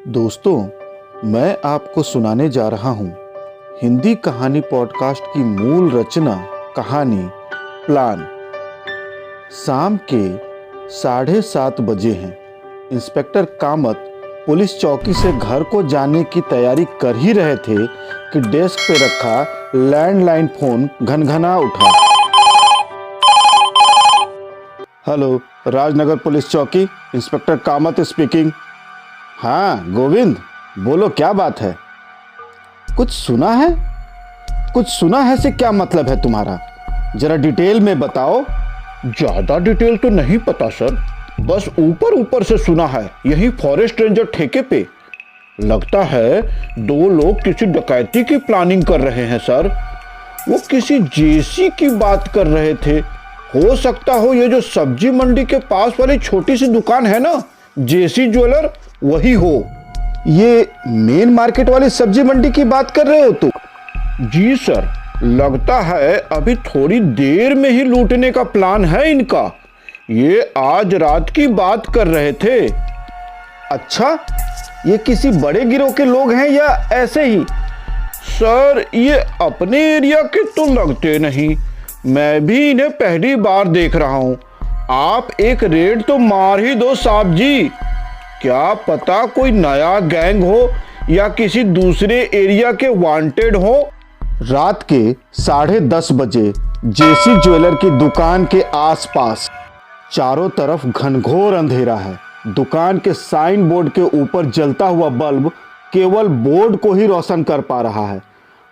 दोस्तों, मैं आपको सुनाने जा रहा हूँ हिंदी कहानी पॉडकास्ट की मूल रचना कहानी प्लान। शाम के 7:30 बजे हैं। इंस्पेक्टर कामत पुलिस चौकी से घर को जाने की तैयारी कर ही रहे थे कि डेस्क पे रखा लैंडलाइन फोन घनघना उठा। हेलो, राजनगर पुलिस चौकी, इंस्पेक्टर कामत स्पीकिंग। हाँ गोविंद, बोलो क्या बात है? कुछ सुना है? कुछ सुना है से क्या मतलब है तुम्हारा? जरा डिटेल में बताओ। ज्यादा डिटेल तो नहीं पता सर, बस ऊपर ऊपर से सुना है, यही फॉरेस्ट रेंजर ठेके पे। लगता है 2 लोग किसी डकैती की प्लानिंग कर रहे हैं सर। वो किसी जेसी की बात कर रहे थे। हो सकता हो ये जो सब्जी मंडी के पास वाली छोटी सी दुकान है ना, जेसी ज्वेलर, वही हो। ये मेन मार्केट वाली सब्जी मंडी की बात कर रहे हो तुम? जी सर, लगता है अभी थोड़ी देर में ही लूटने का प्लान है इनका। ये आज रात की बात कर रहे थे। अच्छा, ये किसी बड़े गिरोह के लोग हैं या ऐसे ही? सर, ये अपने एरिया के तो लगते नहीं, मैं भी इन्हें पहली बार देख रहा हूं। आप एक रेड तो मार ही दो साहब जी। क्या पता कोई नया गैंग हो या किसी दूसरे एरिया के वांटेड हो। रात के 10:30 बजे जेसी ज्वेलर की दुकान के आसपास चारों तरफ घनघोर अंधेरा है। दुकान के साइन बोर्ड के ऊपर जलता हुआ बल्ब केवल बोर्ड को ही रोशन कर पा रहा है।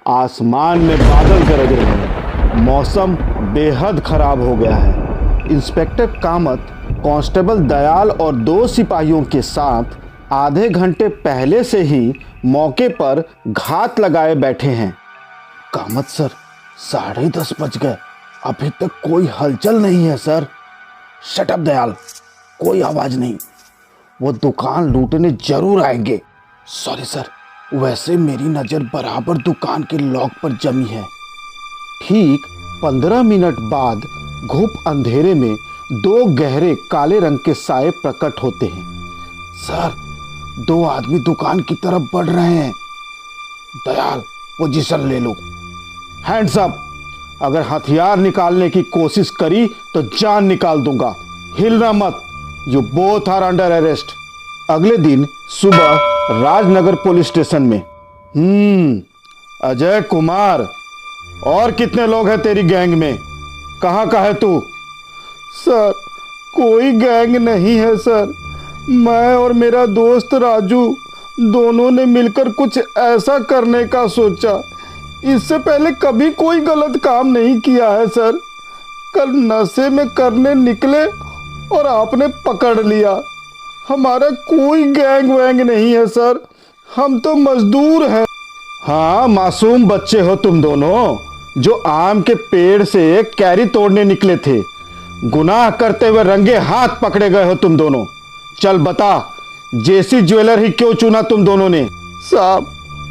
आसमान में बादल गरज रहे हैं। मौसम बेहद खराब हो गया है। इंस्पेक्टर कामत कांस्टेबल दयाल और 2 सिपाहियों के साथ आधे घंटे पहले से ही मौके पर घात लगाए बैठे हैं। कामत सर, 10:30 बज गए, अभी तक कोई हलचल नहीं है सर। शट अप दयाल, कोई आवाज नहीं। वो दुकान लूटने जरूर आएंगे। सॉरी सर, वैसे मेरी नजर बराबर दुकान के लॉक पर जमी है। ठीक 15 मिनट बाद घुप अंधेरे में 2 गहरे काले रंग के साए प्रकट होते हैं। सर, 2 आदमी दुकान की तरफ बढ़ रहे हैं। दयाल, पोजीशन ले लो। Hands up. अगर हथियार निकालने की कोशिश करी तो जान निकाल दूंगा। हिलना मत। You both are under arrest. अगले दिन सुबह राजनगर पुलिस स्टेशन में। अजय कुमार, और कितने लोग हैं तेरी गैंग में? कहाँ का है तू? सर, कोई गैंग नहीं है सर। मैं और मेरा दोस्त राजू दोनों ने मिलकर कुछ ऐसा करने का सोचा। इससे पहले कभी कोई गलत काम नहीं किया है सर। कल नशे में करने निकले और आपने पकड़ लिया। हमारा कोई गैंग वैंग नहीं है सर, हम तो मजदूर हैं। हाँ, मासूम बच्चे हो तुम दोनों, जो आम के पेड़ से कैरी तोड़ने निकले थे। गुनाह करते हुए रंगे हाथ पकड़े गए हो तुम दोनों। चल बता, जेसी ज्वेलर ही क्यों चुना तुम दोनों ने? साहब,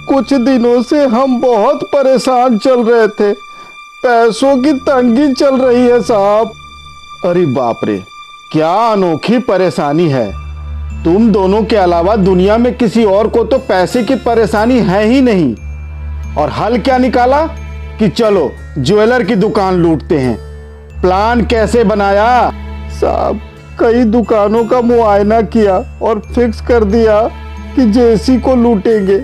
कुछ दिनों से हम बहुत परेशान चल रहे थे। पैसों की तंगी चल रही है साहब। अरे बाप रे, क्या अनोखी परेशानी है। तुम दोनों के अलावा दुनिया में किसी और को तो पैसे की परेशानी है ही नहीं। और हल क्या निकाला कि चलो ज्वेलर की दुकान लूटते हैं। प्लान कैसे बनाया? साहब, कई दुकानों का मुआयना किया और फिक्स कर दिया कि जेसी को लूटेंगे।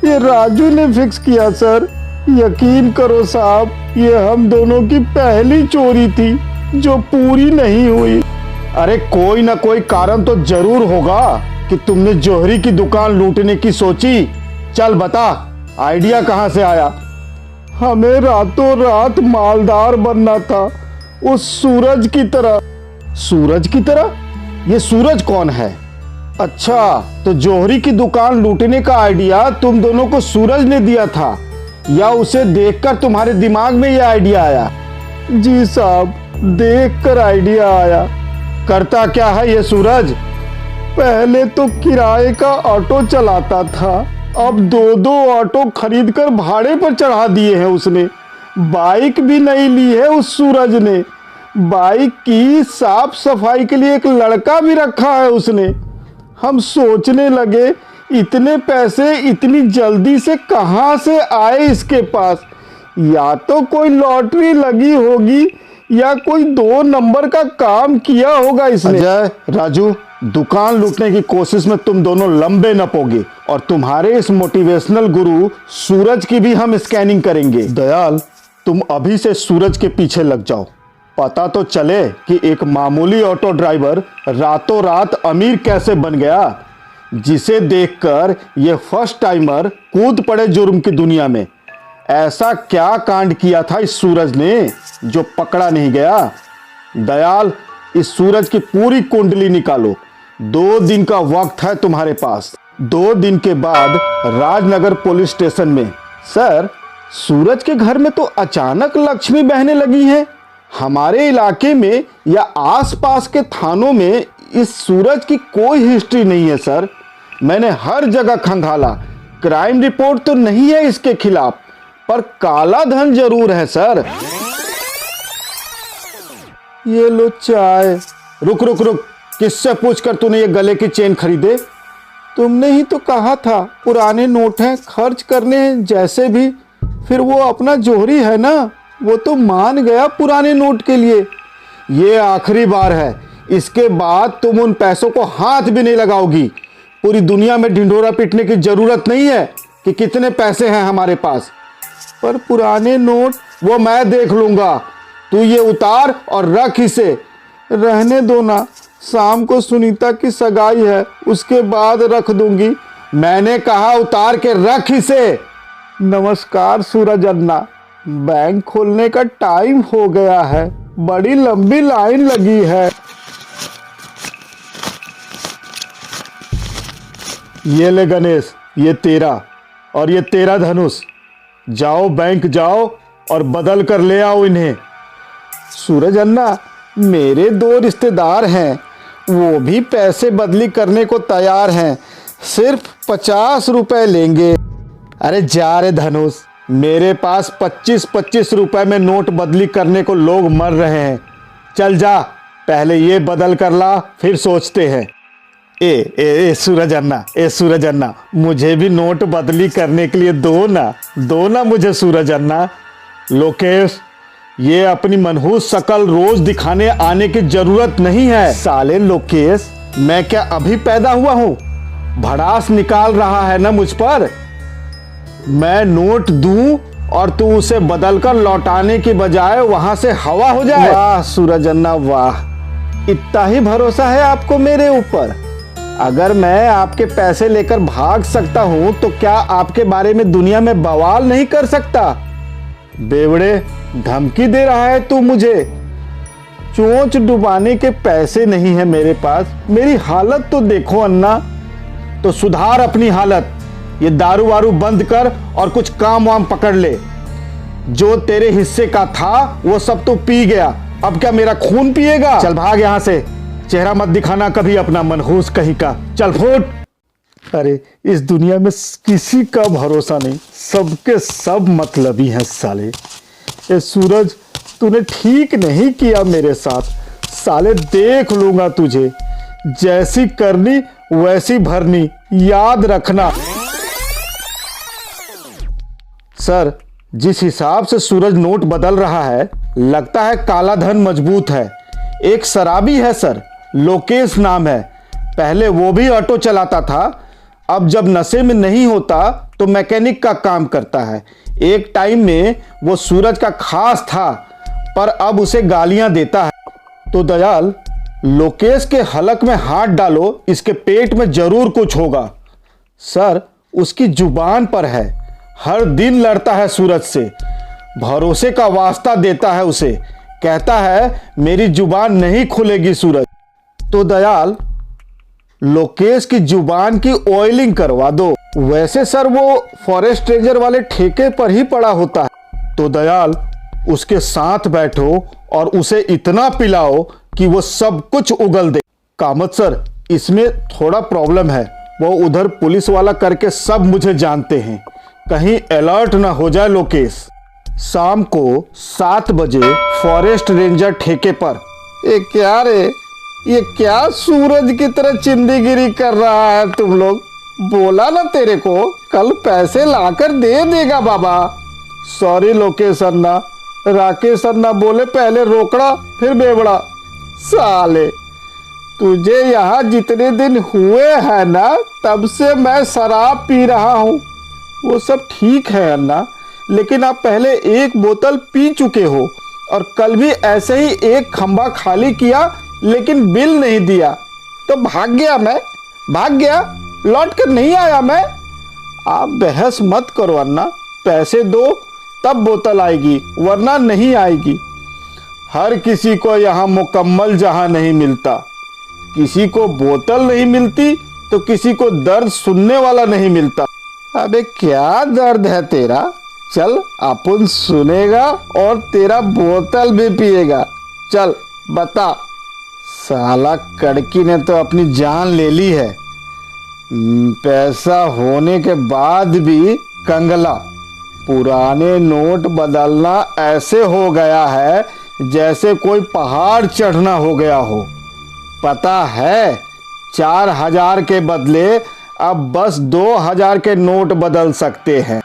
ये राजू ने फिक्स किया सर। यकीन करो साहब, ये हम दोनों की पहली चोरी थी जो पूरी नहीं हुई। अरे कोई ना कोई कारण तो जरूर होगा कि तुमने जौहरी की दुकान लूटने की सोची। चल बता, आइडिया कहाँ से आया? हमें रातों रात मालदार बनना था, उस सूरज की तरह। सूरज की तरह? ये सूरज कौन है? अच्छा, तो जौहरी की दुकान लूटने का आइडिया तुम दोनों को सूरज ने दिया था, या उसे देखकर तुम्हारे दिमाग में यह आइडिया आया? जी साहब, देखकर आइडिया आया। करता क्या है ये सूरज? पहले तो किराए का ऑटो चलाता था, अब 2-2 ऑटो खरीदकर भाड़े पर चढ़ा दिए हैं उसने। बाइक भी नहीं ली है उस सूरज ने। बाइक की साफ सफाई के लिए एक लड़का भी रखा है उसने। हम सोचने लगे इतने पैसे इतनी जल्दी से कहां से आए इसके पास? या तो कोई लॉटरी लगी होगी या कोई 2 नंबर का काम किया होगा इसने। अजय, राजू, दुकान लूटने की कोशिश में तुम दोनों लंबे न पोगे और तुम्हारे इस मोटिवेशनल गुरु सूरज की भी हम स्कैनिंग करेंगे। दयाल, तुम अभी से सूरज के पीछे लग जाओ। पता तो चले कि एक मामूली ऑटो ड्राइवर रातों रात अमीर कैसे बन गया, जिसे देखकर ये फर्स्ट टाइमर कूद पड़े जुर्म की दुनिया में। ऐसा क्या कांड किया था इस सूरज ने जो पकड़ा नहीं गया? दयाल, इस सूरज की पूरी कुंडली निकालो। 2 दिन का वक्त है तुम्हारे पास। 2 दिन के बाद राजनगर पुलिस स्टेशन में। सर, सूरज के घर में तो अचानक लक्ष्मी बहने लगी है। हमारे इलाके में या आसपास के थानों में इस सूरज की कोई हिस्ट्री नहीं है सर। मैंने हर जगह खंगाला, क्राइम रिपोर्ट तो नहीं है इसके खिलाफ, पर काला धन जरूर है सर। ये लो चाय। रुक रुक रुक, किससे पूछकर तूने ये गले की चेन खरीदे? तुमने ही तो कहा था पुराने नोट हैं, खर्च करने हैं जैसे भी। फिर वो अपना जोहरी है ना, वो तो मान गया पुराने नोट के लिए। ये आखिरी बार है, इसके बाद तुम उन पैसों को हाथ भी नहीं लगाओगी। पूरी दुनिया में ढिंढोरा पीटने की जरूरत नहीं है कि कितने पैसे हैं हमारे पास। पर पुराने नोट वो मैं देख लूंगा। तू ये उतार और रख इसे। रहने दो ना, शाम को सुनीता की सगाई है, उसके बाद रख दूंगी। मैंने कहा उतार के रख इसे। नमस्कार सूरज अन्ना, बैंक खोलने का टाइम हो गया है, बड़ी लंबी लाइन लगी है। ये ले गणेश, ये तेरा और ये तेरा धनुष। जाओ बैंक जाओ और बदल कर ले आओ इन्हें। सूरज अन्ना, मेरे 2 रिश्तेदार हैं, वो भी पैसे बदली करने को तैयार हैं, सिर्फ 50 रुपए लेंगे। अरे जा रे धनुष, मेरे पास 25-25 रुपए में नोट बदली करने को लोग मर रहे हैं। चल जा, पहले ये बदल कर ला, फिर सोचते हैं। ए सूरज अन्ना, मुझे भी नोट बदली करने के लिए दो ना मुझे सूरज अन्ना। लोकेश, ये अपनी मनहूस शकल रोज दिखाने आने की जरूरत नहीं है। साले लोकेश, मैं क्या अभी पैदा हुआ हूं? भड़ास निकाल रहा है ना मुझ पर। मैं नोट दूं और तू उसे बदलकर लौटाने की बजाय वहां से हवा हो जाए। वाह सूरज अन्ना वाह, इतना ही भरोसा है आपको मेरे ऊपर। अगर मैं आपके पैसे लेकर भाग सकता हूं तो क्या आपके बारे में दुनिया में बवाल नहीं कर सकता? बेवड़े, धमकी दे रहा है तू मुझे? चोंच डुबाने के पैसे नहीं है मेरे पास। मेरी हालत तो देखो अन्ना। तो सुधार अपनी हालत, ये दारू वारू बंद कर और कुछ काम वाम पकड़ ले। जो तेरे हिस्से का था वो सब तो पी गया, अब क्या मेरा खून पिएगा? चल भाग यहां से, चेहरा मत दिखाना कभी अपना मनहूस कहीं का। चल फुट। अरे इस दुनिया में किसी का भरोसा नहीं, सबके सब मतलबी हैं साले। ये सूरज, तूने ठीक नहीं किया मेरे साथ। साले देख लूंगा तुझे, जैसी करनी वैसी भरनी, याद रखना। सर, जिस हिसाब से सूरज नोट बदल रहा है, लगता है काला धन मजबूत है। एक शराबी है सर, लोकेश नाम है। पहले वो भी ऑटो चलाता था, अब जब नशे में नहीं होता तो मैकेनिक का काम करता है। एक टाइम में वो सूरज का खास था, पर अब उसे गालियां देता है। तो दयाल, लोकेश के हलक में हाथ डालो, इसके पेट में जरूर कुछ होगा। सर, उसकी जुबान पर है, हर दिन लड़ता है सूरज से, भरोसे का वास्ता देता है उसे, कहता है मेरी जुबान नहीं खुलेगी सूरज। तो दयाल, लोकेश की जुबान की ऑयलिंग करवा दो। वैसे सर वो फॉरेस्ट रेंजर वाले ठेके पर ही पड़ा होता है। तो दयाल, उसके साथ बैठो और उसे इतना पिलाओ कि वो सब कुछ उगल दे। कामत सर, इसमें थोड़ा प्रॉब्लम है, वो उधर पुलिस वाला करके सब मुझे जानते हैं, कहीं अलर्ट ना हो जाए लोकेश। शाम को 7 बजे फॉरेस्ट रेंजर ठेके पर। ये क्या रे, ये क्या सूरज की तरह चिंदीगिरी कर रहा है तुम लोग? बोला ना तेरे को, कल पैसे लाकर दे देगा बाबा। सॉरी लोकेश अन्ना। राकेश अन्ना बोले पहले रोकड़ा फिर बेवड़ा। साले, तुझे यहाँ जितने दिन हुए हैं ना, तब से मैं शराब पी रहा हूँ। वो सब ठीक है अन्ना, लेकिन आप पहले एक बोतल पी चुके हो और कल भी ऐसे ही एक खंबा खाली किया, लेकिन बिल नहीं दिया तो भाग गया मैं, भाग गया, लौट कर नहीं आया मैं। आप बहस मत करो अन्ना, पैसे दो तब बोतल आएगी, वरना नहीं आएगी। हर किसी को यहाँ मुकम्मल जहां नहीं मिलता। किसी को बोतल नहीं मिलती तो किसी को दर्द सुनने वाला नहीं मिलता। अबे क्या दर्द है तेरा? चल अपन सुनेगा और तेरा बोतल भी पिएगा। चल बता। साला कड़की ने तो अपनी जान ले ली है। पैसा होने के बाद भी कंगला। पुराने नोट बदलना ऐसे हो गया है जैसे कोई पहाड़ चढ़ना हो गया हो। पता है, 4000 के बदले अब बस 2000 के नोट बदल सकते हैं।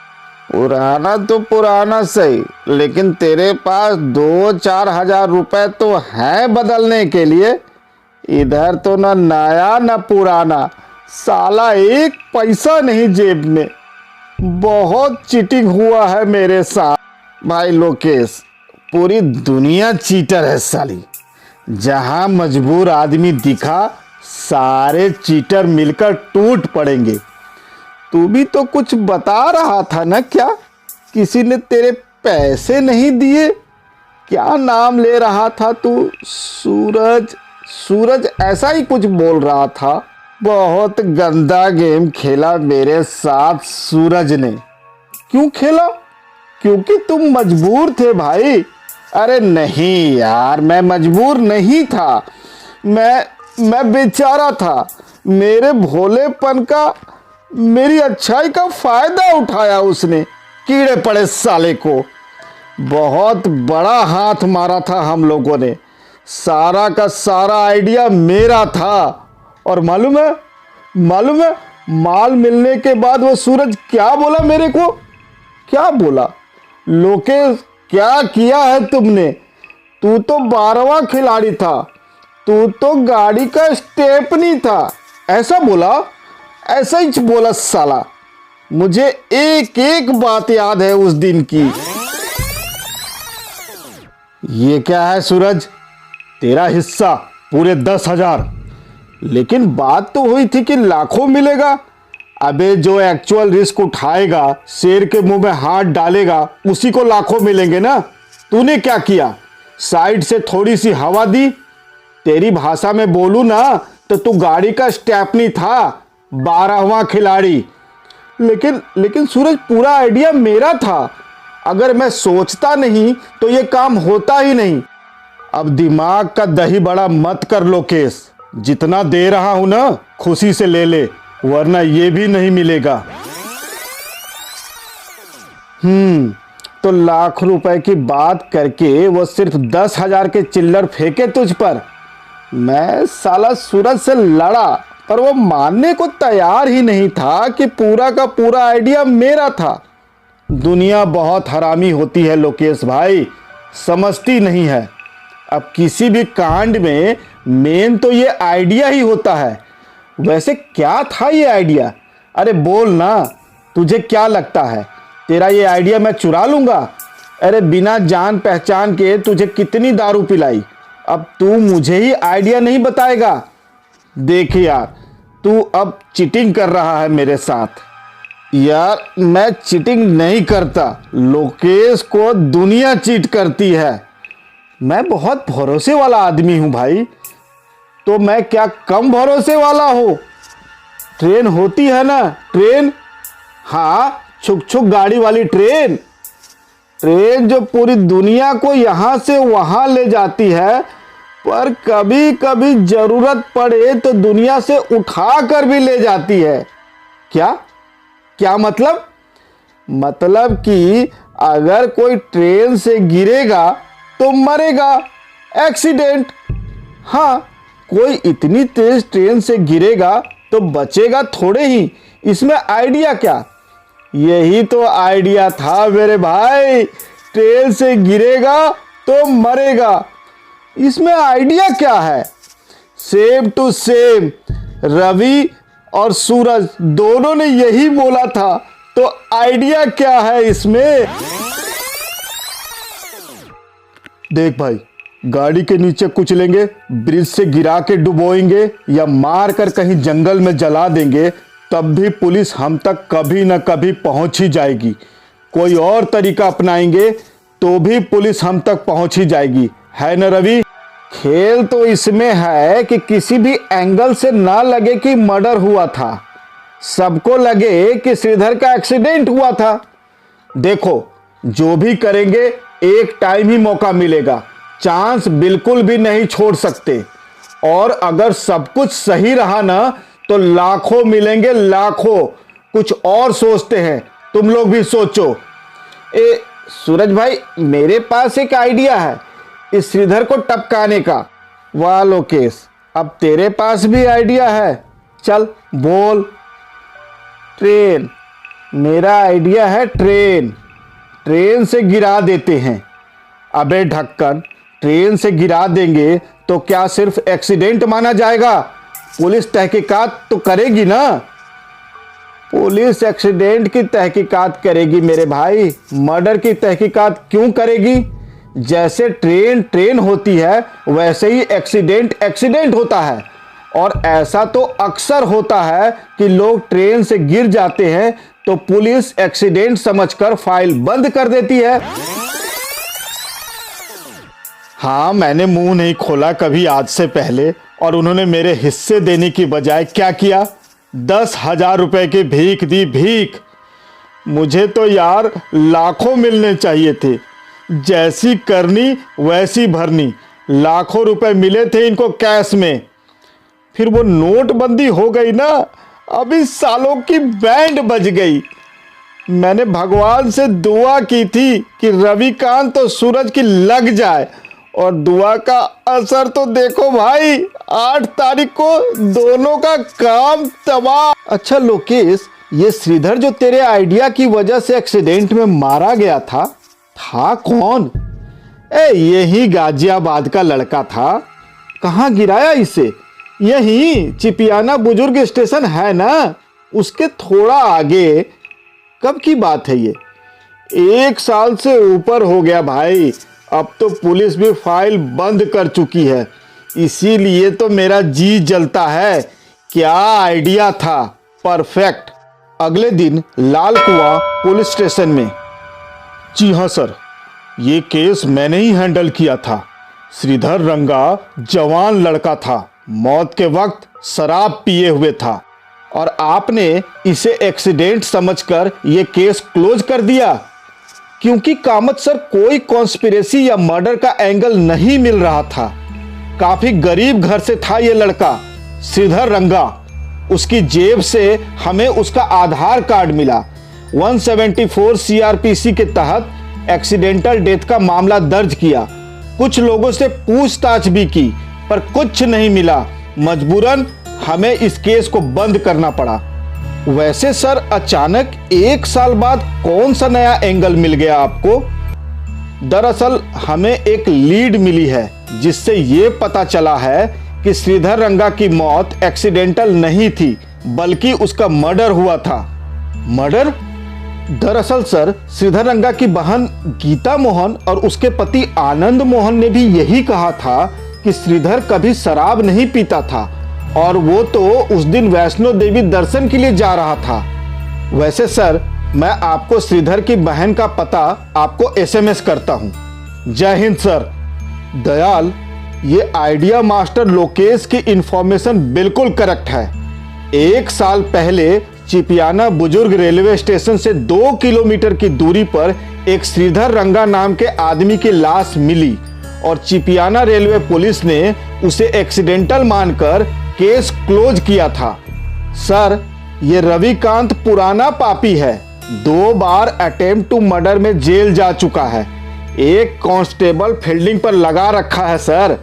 पुराना तो पुराना सही, लेकिन तेरे पास 2-4 हजार रुपए तो है बदलने के लिए। इधर तो ना नया ना पुराना, साला एक पैसा नहीं जेब में। बहुत चीटिंग हुआ है मेरे साथ। भाई लोकेश, पूरी दुनिया चीटर है साली। जहां मजबूर आदमी दिखा, सारे चीटर मिलकर टूट पड़ेंगे। तू भी तो कुछ बता रहा था ना, क्या किसी ने तेरे पैसे नहीं दिए? क्या नाम ले रहा था तू? सूरज, सूरज ऐसा ही कुछ बोल रहा था। बहुत गंदा गेम खेला मेरे साथ सूरज ने। क्यों खेला? क्योंकि तुम मजबूर थे भाई। अरे नहीं यार, मैं मजबूर नहीं था। मैं बेचारा था। मेरे भोलेपन का, मेरी अच्छाई का फायदा उठाया उसने, कीड़े पड़े साले को। बहुत बड़ा हाथ मारा था हम लोगों ने। सारा का सारा आइडिया मेरा था। और मालूम है, माल मिलने के बाद वो सूरज क्या बोला मेरे को? क्या बोला? लोकेश, क्या किया है तुमने? तू तो 12वां खिलाड़ी था, तू तो गाड़ी का स्टेपनी था। ऐसा बोला, ऐसा ही बोला साला। मुझे एक एक बात याद है उस दिन की। ये क्या है सूरज? तेरा हिस्सा पूरे 10,000। लेकिन बात तो हुई थी कि लाखों मिलेगा। अबे जो एक्चुअल रिस्क उठाएगा, शेर के मुंह में हाथ डालेगा, उसी को लाखों मिलेंगे ना। तूने क्या किया? साइड से थोड़ी सी हवा दी। तेरी भाषा में बोलूं ना तो तू गाड़ी का स्टेपनी था, 12वां खिलाड़ी। लेकिन सूरज, पूरा आइडिया मेरा था। अगर मैं सोचता नहीं तो ये काम होता ही नहीं। अब दिमाग का दही बड़ा मत कर लोकेश। जितना दे रहा हूं ना, खुशी से ले ले, वरना ये भी नहीं मिलेगा। तो लाख रुपए की बात करके वो सिर्फ 10,000 के चिल्लर फेंके तुझ पर। मैं साला सूरज से लड़ा, पर वो मानने को तैयार ही नहीं था कि पूरा का पूरा आइडिया मेरा था। दुनिया बहुत हरामी होती है लोकेश भाई, समझती नहीं है। अब किसी भी कांड में मेन तो ये आइडिया ही होता है। वैसे क्या था ये आइडिया? अरे बोल ना, तुझे क्या लगता है तेरा ये आइडिया मैं चुरा लूंगा? अरे बिना जान पहचान के तुझे कितनी दारू पिलाई, अब तू मुझे ही आइडिया नहीं बताएगा? देख यार, तू अब चीटिंग कर रहा है मेरे साथ। यार मैं चीटिंग नहीं करता, लोकेश को दुनिया चीट करती है। मैं बहुत भरोसे वाला आदमी हूं भाई। तो मैं क्या कम भरोसे वाला हूं? ट्रेन होती है ना, ट्रेन, हाँ, छुक छुक गाड़ी वाली ट्रेन जो पूरी दुनिया को यहां से वहां ले जाती है, पर कभी कभी जरूरत पड़े तो दुनिया से उठा कर भी ले जाती है। क्या मतलब? मतलब कि अगर कोई ट्रेन से गिरेगा तो मरेगा, एक्सीडेंट। हाँ, कोई इतनी तेज ट्रेन से गिरेगा तो बचेगा थोड़े ही, इसमें आइडिया क्या? यही तो आइडिया था मेरे भाई, ट्रेन से गिरेगा तो मरेगा। इसमें आइडिया क्या है? सेम टू सेम रवि और सूरज दोनों ने यही बोला था, तो आइडिया क्या है इसमें? देख भाई, गाड़ी के नीचे कुचलेंगे, ब्रिज से गिरा के डुबोएंगे या मार कर कहीं जंगल में जला देंगे, तब भी पुलिस हम तक कभी न कभी पहुंच ही जाएगी। कोई और तरीका अपनाएंगे तो भी पुलिस हम तक पहुंच ही जाएगी, है न रवि? खेल तो इसमें है कि किसी भी एंगल से ना लगे कि मर्डर हुआ था, सबको लगे कि श्रीधर का एक्सीडेंट हुआ था। देखो, जो भी करेंगे एक टाइम ही मौका मिलेगा, चांस बिल्कुल भी नहीं छोड़ सकते। और अगर सब कुछ सही रहा ना तो लाखों मिलेंगे, लाखों। कुछ और सोचते हैं, तुम लोग भी सोचो। सूरज भाई, मेरे पास एक आइडिया है इस श्रीधर को टपकाने का। वाह लोकेश, अब तेरे पास भी आइडिया है, चल बोल। ट्रेन, मेरा आइडिया है ट्रेन। ट्रेन से गिरा देते हैं। अबे ढक्कन, ट्रेन से गिरा देंगे तो क्या सिर्फ एक्सीडेंट माना जाएगा? पुलिस तहकीकात तो करेगी ना। पुलिस एक्सीडेंट की तहकीकात करेगी मेरे भाई, मर्डर की तहकीकात क्यों करेगी? जैसे ट्रेन ट्रेन होती है वैसे ही एक्सीडेंट एक्सीडेंट होता है। और ऐसा तो अक्सर होता है कि लोग ट्रेन से गिर जाते हैं तो पुलिस एक्सीडेंट समझकर फाइल बंद कर देती है। हाँ, मैंने मुंह नहीं खोला कभी आज से पहले, और उन्होंने मेरे हिस्से देने की बजाय क्या किया? 10,000 रुपए की भीख दी, भीख। मुझे तो यार लाखों मिलने चाहिए थे, जैसी करनी वैसी भरनी। लाखों रुपए मिले थे इनको कैश में। फिर वो नोटबंदी हो गई ना, अभी सालों की बैंड बज गई। मैंने भगवान से दुआ की थी कि रविकांत तो सूरज की लग जाए, और दुआ का असर तो देखो भाई, 8 तारीख को दोनों का काम तबाह। अच्छा लोकेश, ये श्रीधर जो तेरे आइडिया की वजह से एक्सीडेंट में मारा गया था कौन? यही गाजियाबाद का लड़का था। कहाँ गिराया इसे? यही चिपियाना बुजुर्ग स्टेशन है ना, उसके थोड़ा आगे। कब की बात है ये? 1 साल से ऊपर हो गया भाई। अब तो पुलिस भी फाइल बंद कर चुकी है, इसीलिए तो मेरा जी जलता है। क्या आइडिया था, परफेक्ट। अगले दिन लाल कुआं पुलिस स्टेशन में। जी हाँ सर, ये केस मैंने ही हैंडल किया था। श्रीधर रंगा जवान लड़का था, मौत के वक्त शराब पिए हुए था, और आपने इसे एक्सीडेंट समझकर ये केस क्लोज कर दिया। क्योंकि कामत सर, कोई कॉन्स्पिरेसी या मर्डर का एंगल नहीं मिल रहा था। काफी गरीब घर से था ये लड़का, श्रीधर रंगा। उसकी जेब से हमें उसका आधार कार्ड मिला। 174 सीआरपीसी के तहत एक्सीडेंटल डेथ का मामला दर्ज किया। कुछ लोगों से पूछताछ भी की, पर कुछ नहीं मिला। मजबूरन हमें इस केस को बंद करना पड़ा। वैसे सर, अचानक 1 साल बाद कौन सा नया एंगल मिल गया आपको? दरअसल हमें एक लीड मिली है, जिससे ये पता चला है कि श्रीधर रंगा की मौत एक्सीडेंटल नहीं थी, बल्कि उसका मर्डर हुआ था। मर्डर? दरअसल सर, श्रीधर रंगा की बहन गीता मोहन और उसके पति आनंद मोहन ने भी यही कहा था कि श्रीधर कभी शराब नहीं पीता था, और वो तो उस दिन वैष्णो देवी दर्शन के लिए जा रहा था। वैसे सर, मैं आपको श्रीधर की बहन का पता आपको एसएमएस करता हूं। जय हिंद सर। दयाल, ये आइडिया मास्टर लोकेश की इंफॉर्मेशन बिल्कुल करेक्ट है। 1 साल पहले चिपियाना बुजुर्ग रेलवे स्टेशन से 2 किलोमीटर की दूरी पर एक श्रीधर रंगा नाम के आदमी की लाश मिली, और चिपियाना रेलवे पुलिस ने उसे एक्सीडेंटल मानकर केस क्लोज किया था। सर, ये रविकांत पुराना पापी है, 2 बार अटेम्प्ट टू मर्डर में जेल जा चुका है। एक कांस्टेबल फील्डिंग पर लगा रखा है सर।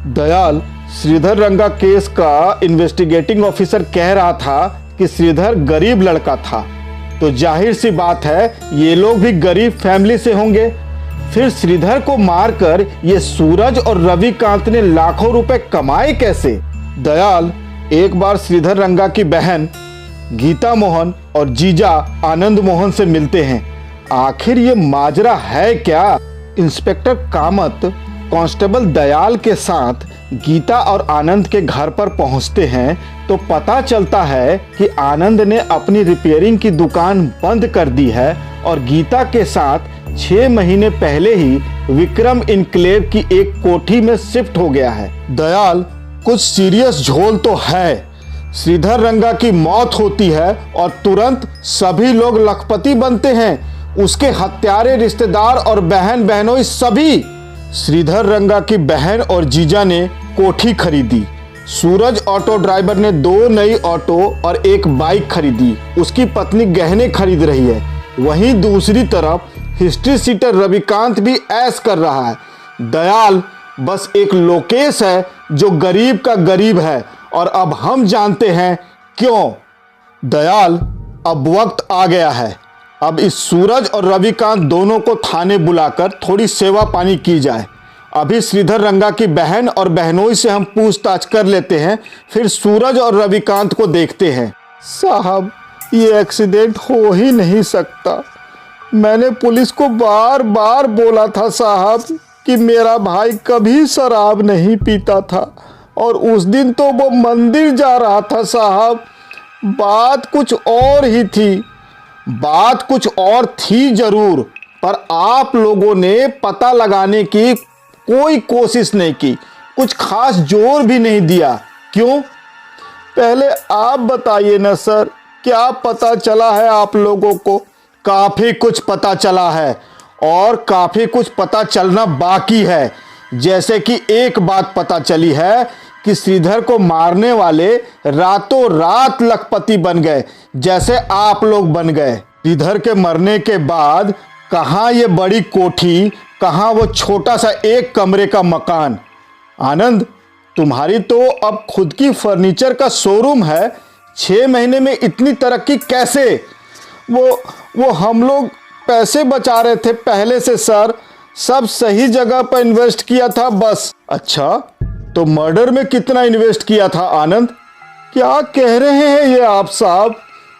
दयाल, श्रीधर रंगा केस का इन्वेस्टिगेटिंग ऑफिसर कह रहा था कि श्रीधर गरीब लड़का था, तो जाहिर सी बात है ये लोग भी गरीब फैमिली से होंगे। फिर श्रीधर को मारकर ये सूरज और रविकांत ने लाखों रुपए कमाए कैसे? दयाल एक बार श्रीधर रंगा की बहन गीता मोहन और जीजा आनंद मोहन से मिलते हैं। आखिर ये माजरा है क्या? इंस्पेक्टर कामत कांस्टेबल दयाल के साथ गीता और आनंद के घर पर पहुंचते हैं तो पता चलता है कि आनंद ने अपनी रिपेयरिंग की दुकान बंद कर दी है और गीता के साथ 6 महीने पहले ही विक्रम इनक्लेव की एक कोठी में शिफ्ट हो गया है। दयाल कुछ सीरियस झोल तो है। श्रीधर रंगा की मौत होती है और तुरंत सभी लोग लखपति बनते हैं, उसके हत्यारे रिश्तेदार और बहन बहनोई सभी। श्रीधर रंगा की बहन और जीजा ने कोठी खरीदी। सूरज ऑटो ड्राइवर ने 2 नई ऑटो और एक बाइक खरीदी। उसकी पत्नी गहने खरीद रही है। वहीं दूसरी तरफ हिस्ट्री सीटर रविकांत भी ऐश कर रहा है। दयाल बस एक लोकेश है जो गरीब का गरीब है और अब हम जानते हैं क्यों। दयाल अब वक्त आ गया है। अब इस सूरज और रविकांत दोनों को थाने बुलाकर थोड़ी सेवा पानी की जाए। अभी श्रीधर रंगा की बहन और बहनोई से हम पूछताछ कर लेते हैं, फिर सूरज और रविकांत को देखते हैं। साहब ये एक्सीडेंट हो ही नहीं सकता। मैंने पुलिस को बार बार बोला था साहब कि मेरा भाई कभी शराब नहीं पीता था और उस दिन तो वो मंदिर जा रहा था साहब। बात कुछ और ही थी। बात कुछ और थी जरूर, पर आप लोगों ने पता लगाने की कोई कोशिश नहीं की, कुछ खास जोर भी नहीं दिया। क्यों? पहले आप बताइए ना सर, क्या पता चला है आप लोगों को? काफी कुछ पता चला है और काफी कुछ पता चलना बाकी है। जैसे कि एक बात पता चली है कि श्रीधर को मारने वाले रातों रात लखपति बन गए, जैसे आप लोग बन गए। श्रीधर के मरने के बाद कहाँ ये बड़ी कोठी, कहाँ वो छोटा सा एक कमरे का मकान। आनंद तुम्हारी तो अब खुद की फर्नीचर का शोरूम है। 6 महीने में इतनी तरक्की कैसे? वो हम लोग पैसे बचा रहे थे पहले से सर, सब सही जगह पर इन्वेस्ट किया था बस। अच्छा तो मर्डर में कितना इन्वेस्ट किया था आनंद? क्या कह रहे हैं ये आप साहब?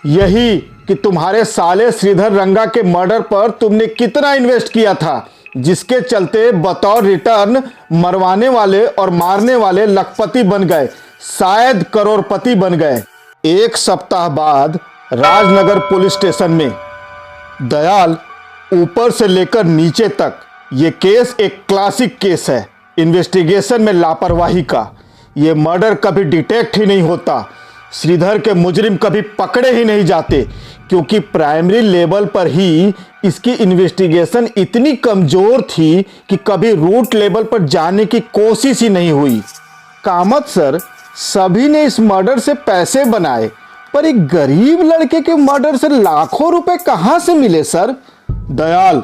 यही कि तुम्हारे साले श्रीधर रंगा के मर्डर पर तुमने कितना इन्वेस्ट किया था, जिसके चलते बतौर रिटर्न मरवाने वाले और मारने वाले लखपति बन गए, शायद करोड़पति बन गए। 1 सप्ताह बाद राजनगर पुलिस स्टेशन में दयाल ऊपर से लेकर नीचे तक ये केस एक क्लासिक केस है। इन्वेस्टिगेशन में लापरवाही का। ये मर्डर कभी डिटेक्ट ही नहीं होता। श्रीधर के मुजरिम कभी पकड़े ही नहीं जाते, क्योंकि प्राइमरी लेवल पर ही इसकी इन्वेस्टिगेशन इतनी कमजोर थी कि कभी रूट लेवल पर जाने की कोशिश ही नहीं हुई। कामत सर, सभी ने इस मर्डर से पैसे बनाए, पर एक गरीब लड़के के मर्डर से लाखों रुपए कहां से मिले सर? दयाल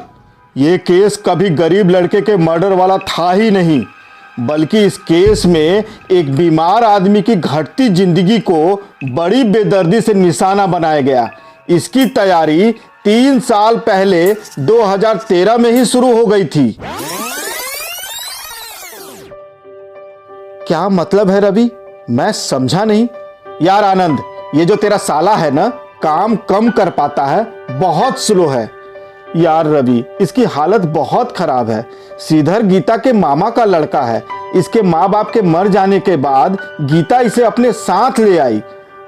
ये केस कभी गरीब लड़के के मर्डर वाला था ही नहीं, बल्कि इस केस में एक बीमार आदमी की घटती जिंदगी को बड़ी बेदर्दी से निशाना बनाया गया। इसकी तैयारी 3 साल पहले 2013 में ही शुरू हो गई थी। क्या मतलब है रवि? मैं समझा नहीं। यार आनंद, ये जो तेरा साला है ना, काम कम कर पाता है, बहुत स्लो है। यार रवि, इसकी हालत बहुत खराब है। श्रीधर गीता के मामा का लड़का है। इसके माँ बाप के मर जाने के बाद गीता इसे अपने साथ ले आई।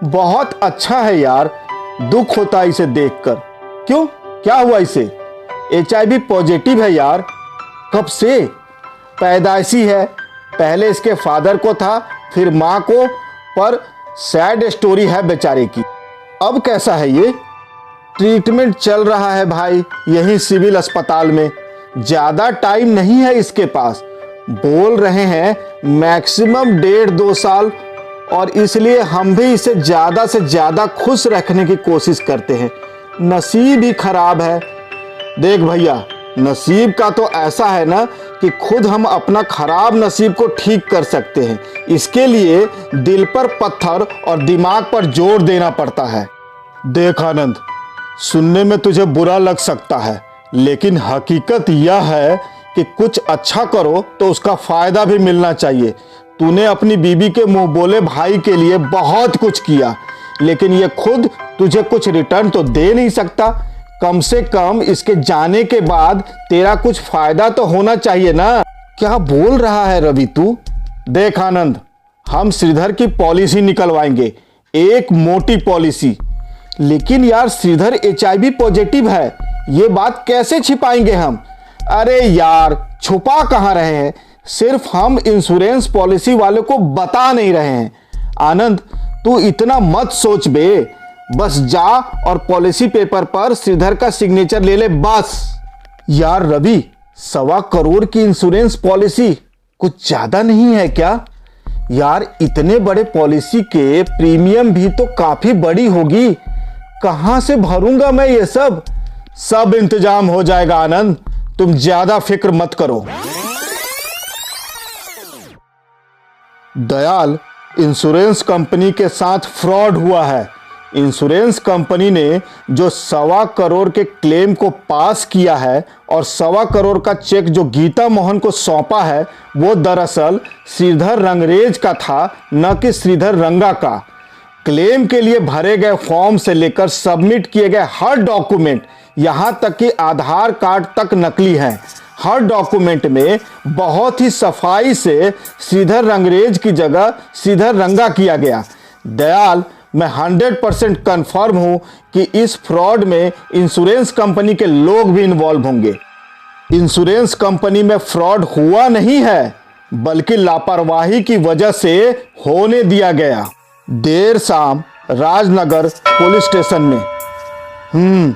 बहुत अच्छा है यार, दुख होता है इसे देखकर। क्यों, क्या हुआ इसे? HIV पॉजिटिव है यार। कब से? पैदाइशी है। पहले इसके फादर को था, फिर माँ को, पर सैड स्टोरी है बेचारे की। अब कैसा है ये? ट्रीटमेंट चल रहा है भाई, यहीं सिविल अस्पताल में। ज्यादा टाइम नहीं है इसके पास। बोल रहे हैं मैक्सिमम 1.5-2 साल, और इसलिए हम भी इसे ज्यादा से ज्यादा खुश रखने की कोशिश करते हैं। नसीब ही खराब है। देख भैया, नसीब का तो ऐसा है ना कि खुद हम अपना खराब नसीब को ठीक कर सकते हैं। इसके लिए दिल पर पत्थर और दिमाग पर जोर देना पड़ता है। देख आनंद, सुनने में तुझे बुरा लग सकता है, लेकिन हकीकत यह है कि कुछ अच्छा करो तो उसका फायदा भी मिलना चाहिए। तूने अपनी बीबी के मुंह बोले भाई के लिए बहुत कुछ किया, लेकिन ये खुद तुझे कुछ रिटर्न तो दे नहीं सकता। कम से कम इसके जाने के बाद तेरा कुछ फायदा तो होना चाहिए ना। क्या बोल रहा है रवि तू? देख आनंद, हम श्रीधर की पॉलिसी निकलवाएंगे, एक मोटी पॉलिसी। लेकिन यार श्रीधर HIV पॉजिटिव है, ये बात कैसे छिपाएंगे हम? अरे यार, छुपा कहाँ रहे हैं, सिर्फ हम इंश्योरेंस पॉलिसी वाले को बता नहीं रहे हैं। आनंद, तू इतना मत सोच बे, बस जा और पॉलिसी पेपर पर श्रीधर का सिग्नेचर ले ले बस। यार रवि, 1.25 करोड़ की इंश्योरेंस पॉलिसी कुछ ज्यादा नहीं है क्या? यार इतने बड़े पॉलिसी के प्रीमियम भी तो काफी बड़ी होगी, कहां से भरूंगा मैं ये सब? सब इंतजाम हो जाएगा आनंद, तुम ज्यादा फिक्र मत करो। दयाल, इंश्योरेंस कंपनी के साथ फ्रॉड हुआ है। इंश्योरेंस कंपनी ने जो 1.25 करोड़ के क्लेम को पास किया है और 1.25 करोड़ का चेक जो गीता मोहन को सौंपा है, वो दरअसल श्रीधर रंगरेज का था, न कि श्रीधर रंगा का। क्लेम के लिए भरे गए फॉर्म से लेकर सबमिट किए गए हर डॉक्यूमेंट, यहां तक कि आधार कार्ड तक नकली है। हर डॉक्यूमेंट में बहुत ही सफाई से श्रीधर रंगरेज की जगह श्रीधर रंगा किया गया। दयाल, मैं 100% कंफर्म हूं कि इस फ्रॉड में इंश्योरेंस कंपनी के लोग भी इन्वॉल्व होंगे। इंश्योरेंस कंपनी में फ्रॉड हुआ नहीं है, बल्कि लापरवाही की वजह से होने दिया गया। देर शाम राजनगर पुलिस स्टेशन में।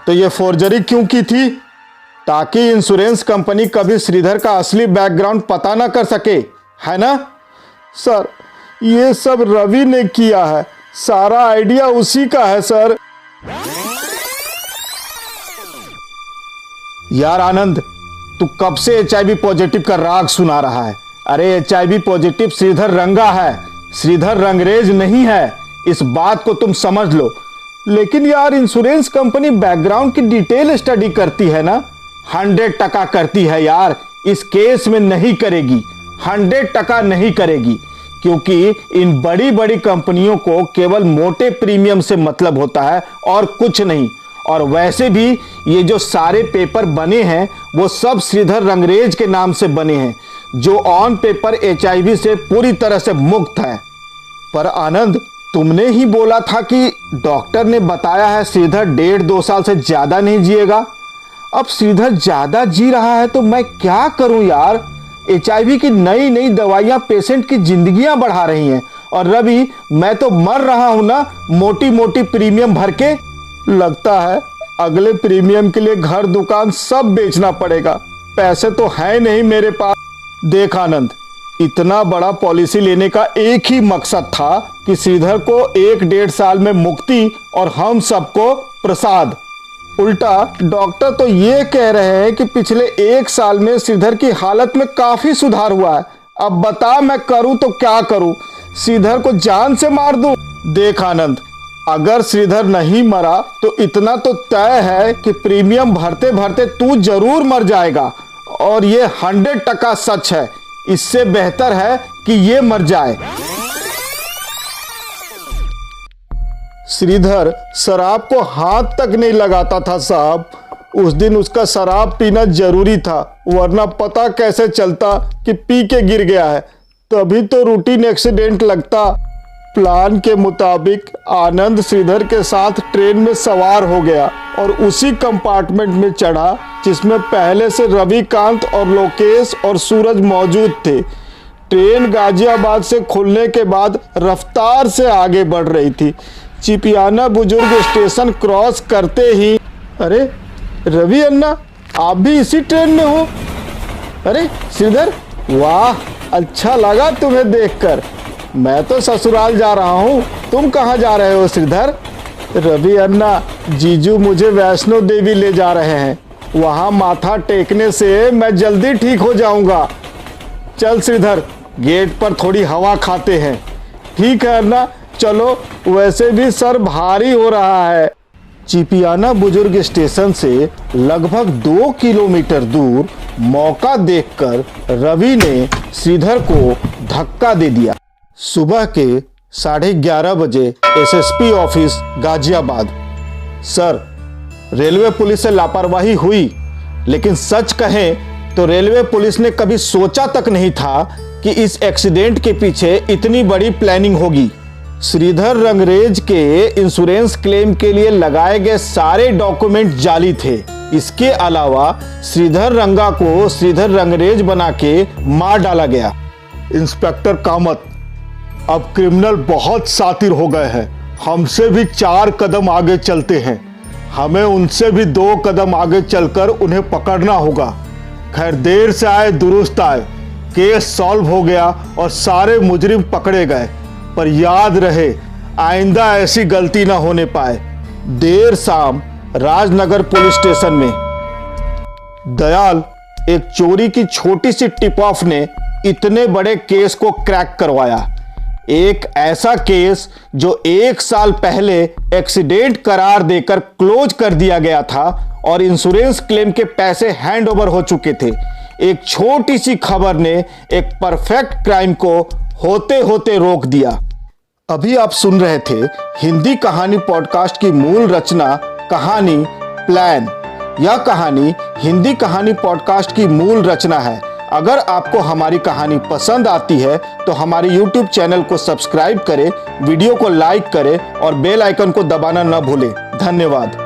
तो ये फोर्जरी क्यों की थी? ताकि इंश्योरेंस कंपनी कभी श्रीधर का असली बैकग्राउंड पता ना कर सके, है ना? सर, ये सब रवि ने किया है, सारा आइडिया उसी का है सर। यार आनंद, तू कब से HIV पॉजिटिव का राग सुना रहा है? अरे HIV पॉजिटिव श्रीधर रंगा है, श्रीधर रंगरेज नहीं है, इस बात को तुम समझ लो। लेकिन यार इंश्योरेंस कंपनी बैकग्राउंड की डिटेल स्टडी करती है ना, 100% करती है यार। इस केस में नहीं करेगी, 100% नहीं करेगी, क्योंकि इन बड़ी बड़ी कंपनियों को केवल मोटे प्रीमियम से मतलब होता है और कुछ नहीं। और वैसे भी ये जो सारे पेपर बने हैं वो सब श्रीधर रंगरेज के नाम से बने हैं, जो ऑन पेपर HIV से पूरी तरह से मुक्त है। पर आनंद, तुमने ही बोला था कि डॉक्टर ने बताया है श्रीधर 1.5-2 साल से ज्यादा नहीं जिएगा। अब श्रीधर ज्यादा जी रहा है तो मैं क्या करूं यार? HIV की नई नई दवाइयां पेशेंट की जिंदगियां बढ़ा रही हैं, और रवि, मैं तो मर रहा हूं ना मोटी मोटी प्रीमियम भर के। लगता है अगले प्रीमियम के लिए घर दुकान सब बेचना पड़ेगा, पैसे तो है नहीं मेरे पास। देख आनंद, इतना बड़ा पॉलिसी लेने का एक ही मकसद था कि श्रीधर को 1-1.5 साल में मुक्ति और हम सबको प्रसाद। उल्टा डॉक्टर तो ये कह रहे हैं कि पिछले 1 साल में श्रीधर की हालत में काफी सुधार हुआ है। अब बता मैं करूं तो क्या करूं? श्रीधर को जान से मार दूं? देख आनंद, अगर श्रीधर नहीं मरा तो इतना तो तय है कि प्रीमियम भरते भरते तू जरूर मर जाएगा, और ये 100% सच है। इससे बेहतर है कि ये मर जाए। श्रीधर शराब को हाथ तक नहीं लगाता था साहब। उस दिन उसका शराब पीना जरूरी था, वरना पता कैसे चलता कि पी के गिर गया है। तभी तो रूटीन एक्सीडेंट लगता। प्लान के मुताबिक आनंद श्रीधर के साथ ट्रेन में सवार हो गया और उसी कंपार्टमेंट में चढ़ा जिसमें पहले से रविकांत और लोकेश और सूरज मौजूद थे। ट्रेन गाजियाबाद से खुलने के बाद रफ्तार से आगे बढ़ रही थी। चिपियाना बुजुर्ग स्टेशन क्रॉस करते ही, अरे रवि अन्ना, आप भी इसी ट्रेन में हो? अरे श्रीधर, वाह, अच्छा लगा तुम्हें देखकर। मैं तो ससुराल जा रहा हूँ, तुम कहाँ जा रहे हो श्रीधर? रवि अन्ना, जीजू मुझे वैष्णो देवी ले जा रहे हैं, वहां माथा टेकने से मैं जल्दी ठीक हो जाऊंगा। चल श्रीधर, गेट पर थोड़ी हवा खाते हैं। ठीक है ना, चलो, वैसे भी सर भारी हो रहा है। चिपियाना बुजुर्ग स्टेशन से लगभग 2 किलोमीटर दूर मौका देखकर रवि ने श्रीधर को धक्का दे दिया। सुबह के 11:30 बजे SSP office Ghaziabad. Sir, railway police से लापरवाही हुई, लेकिन सच कहें तो रेलवे पुलिस ने कभी सोचा तक नहीं था कि इस एक्सीडेंट के पीछे इतनी बड़ी प्लानिंग होगी। श्रीधर रंगरेज के इंश्योरेंस क्लेम के लिए लगाए गए सारे डॉक्यूमेंट जाली थे। इसके अलावा श्रीधर रंगा को श्रीधर रंगरेज बना के मार डाला गया। इंस्पेक्टर कामत, अब क्रिमिनल बहुत शातिर हो गए हैं। हमसे भी 4 कदम आगे चलते हैं। हमें उनसे भी 2 कदम आगे चलकर उन्हें पकड़ना होगा। खैर, देर से आए दुरुस्त आए। केस सॉल्व हो गया और सारे मुजरिम पकड़े गए। पर याद रहे, आइंदा ऐसी गलती ना होने पाए। देर शाम राजनगर पुलिस स्टेशन में दयाल, एक चोरी की छोटी सी टिप ऑफ ने इतने बड़े केस को क्रैक करवाया। एक ऐसा केस जो 1 साल पहले एक्सीडेंट करार देकर क्लोज कर दिया गया था और इंश्योरेंस क्लेम के पैसे हैंड ओवर हो चुके थे। एक छोटी सी खबर ने एक परफेक्ट क्राइम को होते होते रोक दिया। अभी आप सुन रहे थे हिंदी कहानी पॉडकास्ट की मूल रचना कहानी प्लान। यह कहानी हिंदी कहानी पॉडकास्ट की मूल रचना है। अगर आपको हमारी कहानी पसंद आती है तो हमारे YouTube चैनल को सब्सक्राइब करें, वीडियो को लाइक करें और बेल आइकन को दबाना न भूलें। धन्यवाद।